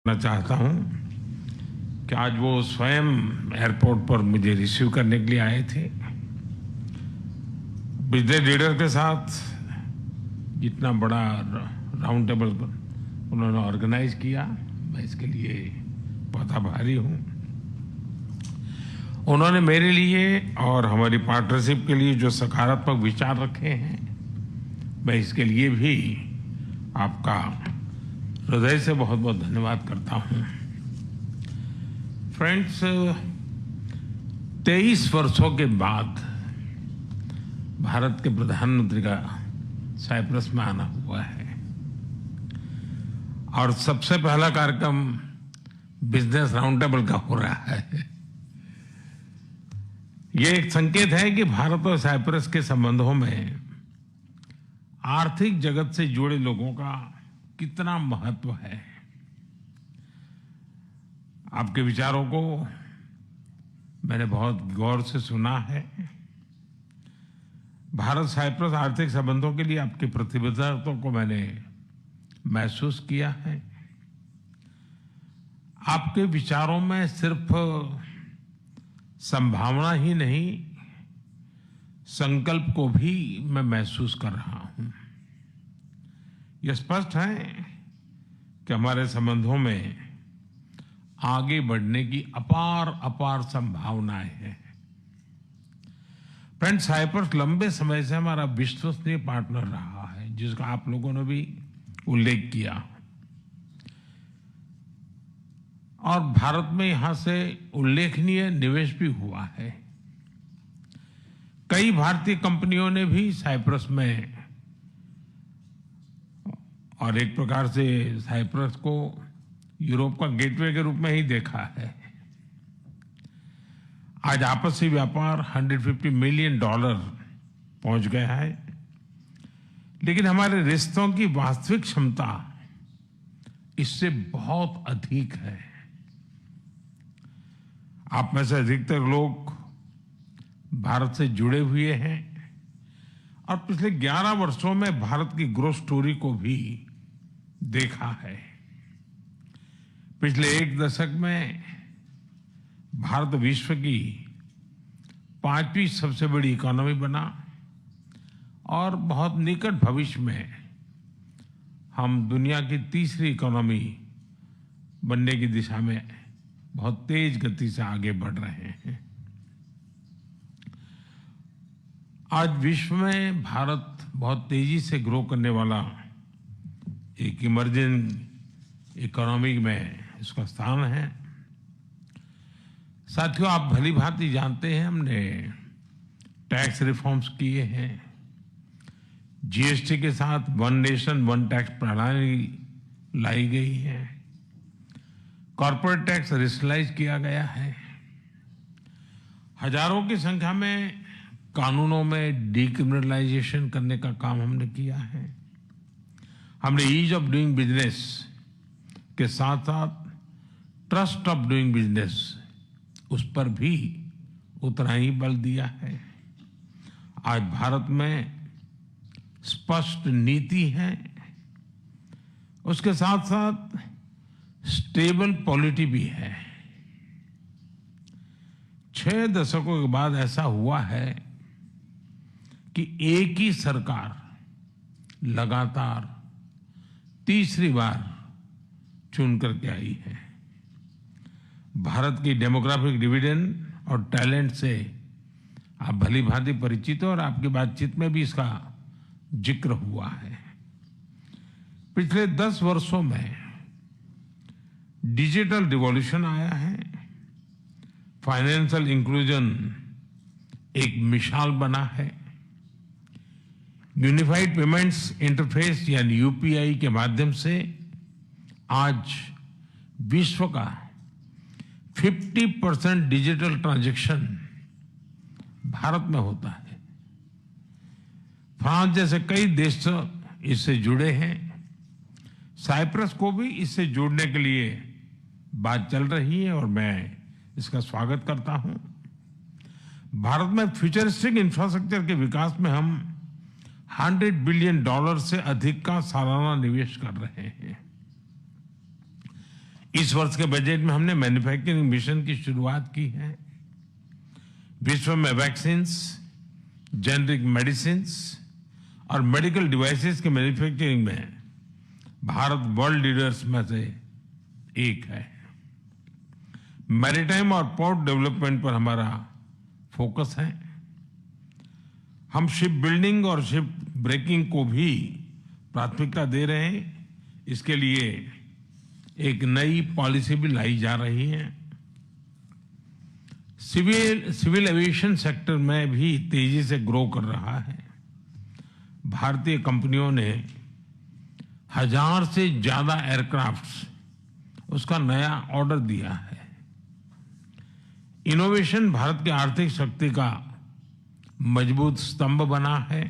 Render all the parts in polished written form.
मैं चाहता हूं कि आज वो स्वयं एयरपोर्ट पर मुझे रिसीव करने के लिए आए थे। बिजनेस लीडर के साथ इतना बड़ा राउंड टेबल पर उन्होंने ऑर्गेनाइज किया, मैं इसके लिए बहुत आभारी हूं। उन्होंने मेरे लिए और हमारी पार्टनरशिप के लिए जो सकारात्मक विचार रखे हैं, मैं इसके लिए भी आपका हृदय से बहुत बहुत धन्यवाद करता हूं। फ्रेंड्स, 23 वर्षों के बाद भारत के प्रधानमंत्री का साइप्रस में आना हुआ है और सबसे पहला कार्यक्रम बिजनेस राउंड टेबल का हो रहा है। ये एक संकेत है कि भारत और साइप्रस के संबंधों में आर्थिक जगत से जुड़े लोगों का कितना महत्व है। आपके विचारों को मैंने बहुत गौर से सुना है। भारत साइप्रस आर्थिक संबंधों के लिए आपकी प्रतिबद्धता को मैंने महसूस किया है। आपके विचारों में सिर्फ संभावना ही नहीं, संकल्प को भी मैं महसूस कर रहा हूं। यह स्पष्ट है कि हमारे संबंधों में आगे बढ़ने की अपार संभावनाएं हैं। फ्रेंड, साइप्रस लंबे समय से हमारा विश्वसनीय पार्टनर रहा है, जिसका आप लोगों ने भी उल्लेख किया, और भारत में यहां से उल्लेखनीय निवेश भी हुआ है। कई भारतीय कंपनियों ने भी साइप्रस में, और एक प्रकार से साइप्रस को यूरोप का गेटवे के रूप में ही देखा है। आज आपसी व्यापार $150 मिलियन पहुंच गया है, लेकिन हमारे रिश्तों की वास्तविक क्षमता इससे बहुत अधिक है। आप में से अधिकतर लोग भारत से जुड़े हुए हैं और पिछले 11 वर्षों में भारत की ग्रोथ स्टोरी को भी देखा है। पिछले एक दशक में भारत विश्व की 5वीं सबसे बड़ी इकोनॉमी बना और बहुत निकट भविष्य में हम दुनिया की तीसरी इकोनॉमी बनने की दिशा में बहुत तेज गति से आगे बढ़ रहे हैं। आज विश्व में भारत बहुत तेजी से ग्रो करने वाला एक इमर्जिंग इकोनॉमी में इसका स्थान है। साथियों, आप भली भांति जानते हैं, हमने टैक्स रिफॉर्म्स किए हैं। जीएसटी के साथ वन नेशन वन टैक्स प्रणाली लाई गई है। कॉर्पोरेट टैक्स रेशनलाइज किया गया है। हजारों की संख्या में कानूनों में डीक्रिमिनलाइजेशन करने का काम हमने किया है। हमने ईज ऑफ डूइंग बिजनेस के साथ साथ ट्रस्ट ऑफ डूइंग बिजनेस, उस पर भी उतना ही बल दिया है। आज भारत में स्पष्ट नीति है, उसके साथ साथ स्टेबल पॉलिटी भी है। 6 दशकों के बाद ऐसा हुआ है कि एक ही सरकार लगातार तीसरी बार चुन करके आई है। भारत की डेमोग्राफिक डिविडेंड और टैलेंट से आप भली भांति परिचित हो और आपकी बातचीत में भी इसका जिक्र हुआ है। पिछले 10 वर्षों में डिजिटल रिवॉल्यूशन आया है। फाइनेंशियल इंक्लूजन एक मिसाल बना है। यूनिफाइड पेमेंट्स इंटरफेस यानी यूपीआई के माध्यम से आज विश्व का 50% डिजिटल ट्रांजैक्शन भारत में होता है। फ्रांस जैसे कई देश इससे जुड़े हैं। साइप्रस को भी इससे जुड़ने के लिए बात चल रही है और मैं इसका स्वागत करता हूं। भारत में फ्यूचरिस्टिक इंफ्रास्ट्रक्चर के विकास में हम $100 बिलियन से अधिक का सालाना निवेश कर रहे हैं। इस वर्ष के बजट में हमने मैन्युफैक्चरिंग मिशन की शुरुआत की है। विश्व में वैक्सीन्स, जेनरिक मेडिसिन्स और मेडिकल डिवाइसेस के मैन्युफैक्चरिंग में भारत वर्ल्ड लीडर्स में से एक है। मैरीटाइम और पोर्ट डेवलपमेंट पर हमारा फोकस है। हम शिप बिल्डिंग और शिप ब्रेकिंग को भी प्राथमिकता दे रहे हैं। इसके लिए एक नई पॉलिसी भी लाई जा रही है। सिविल एविएशन सेक्टर में भी तेजी से ग्रो कर रहा है। भारतीय कंपनियों ने 1000 से ज्यादा एयरक्राफ्ट्स उसका नया ऑर्डर दिया है। इनोवेशन भारत की आर्थिक शक्ति का मजबूत स्तंभ बना है।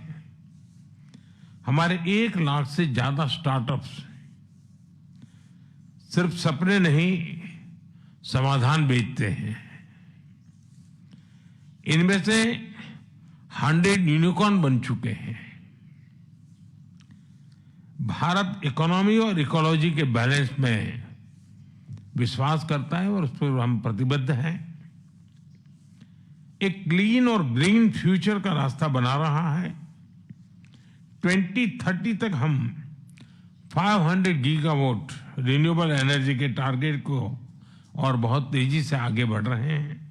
हमारे 1 लाख से ज्यादा स्टार्टअप्स सिर्फ सपने नहीं, समाधान बेचते हैं। इनमें से 100 यूनिकॉर्न बन चुके हैं। भारत इकोनॉमी और इकोलॉजी के बैलेंस में विश्वास करता है और उस पर हम प्रतिबद्ध हैं। एक क्लीन और ग्रीन फ्यूचर का रास्ता बना रहा है। 2030 तक हम 500 गीगावाट रिन्यूएबल एनर्जी के टारगेट को और बहुत तेजी से आगे बढ़ रहे हैं।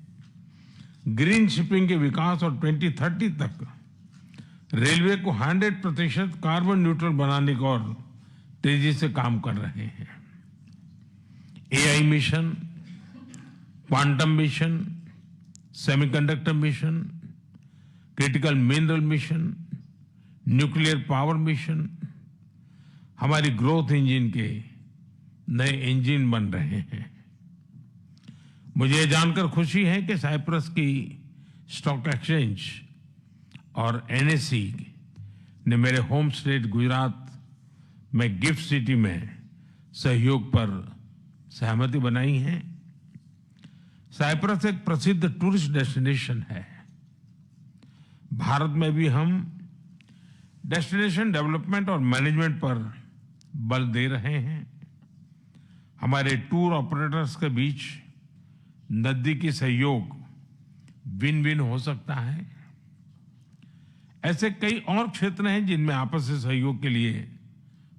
ग्रीन शिपिंग के विकास और 2030 तक रेलवे को 100% कार्बन न्यूट्रल बनाने को और तेजी से काम कर रहे हैं। AI mission, quantum mission, semiconductor mission, critical mineral mission, nuclear power mission हमारी ग्रोथ इंजन के नए इंजन बन रहे हैं। मुझे ये जानकर खुशी है कि साइप्रस की स्टॉक एक्सचेंज और एनएसई ने मेरे होम स्टेट गुजरात में गिफ्ट सिटी में सहयोग पर सहमति बनाई है। साइप्रस एक प्रसिद्ध टूरिस्ट डेस्टिनेशन है। भारत में भी हम डेस्टिनेशन डेवलपमेंट और मैनेजमेंट पर बल दे रहे हैं। हमारे टूर ऑपरेटर्स के बीच नजदीकी सहयोग विन विन हो सकता है। ऐसे कई और क्षेत्र हैं जिनमें आपस में सहयोग के लिए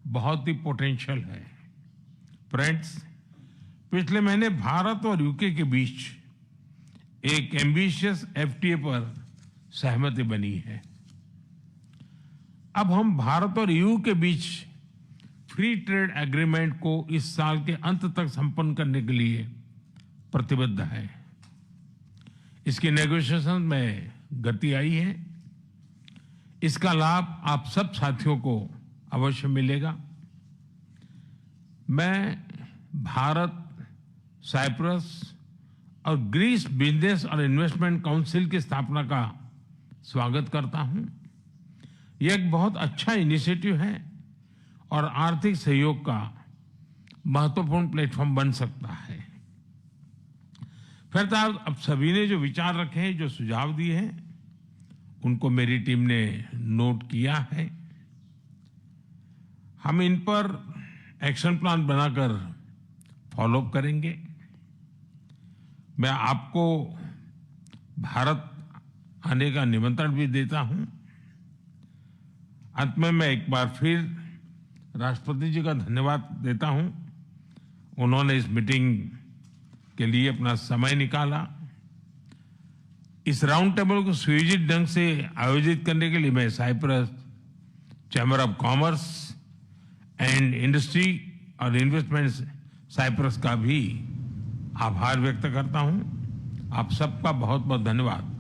बहुत ही पोटेंशियल है। फ्रेंड्स, पिछले महीने भारत और यूके के बीच एक एम्बिशियस एफटीए पर सहमति बनी है। अब हम भारत और यूके के बीच फ्री ट्रेड एग्रीमेंट को इस साल के अंत तक संपन्न करने के लिए प्रतिबद्ध है। इसकी नेगोशिएशन में गति आई है। इसका लाभ आप सब साथियों को अवश्य मिलेगा। मैं भारत, साइप्रस और ग्रीस बिजनेस और इन्वेस्टमेंट काउंसिल की स्थापना का स्वागत करता हूं। यह एक बहुत अच्छा इनिशिएटिव है और आर्थिक सहयोग का महत्वपूर्ण प्लेटफॉर्म बन सकता है। फिर अब सभी ने जो विचार रखे हैं, जो सुझाव दिए हैं, उनको मेरी टीम ने नोट किया है। हम इन पर एक्शन प्लान बनाकर फॉलोअप करेंगे। मैं आपको भारत आने का निमंत्रण भी देता हूं। अंत में मैं एक बार फिर राष्ट्रपति जी का धन्यवाद देता हूं। उन्होंने इस मीटिंग के लिए अपना समय निकाला। इस राउंड टेबल को सुयोजित ढंग से आयोजित करने के लिए मैं Cyprus chamber of commerce and industry और इन्वेस्टमेंट साइप्रस का भी आभार व्यक्त करता हूं। आप सबका बहुत बहुत धन्यवाद।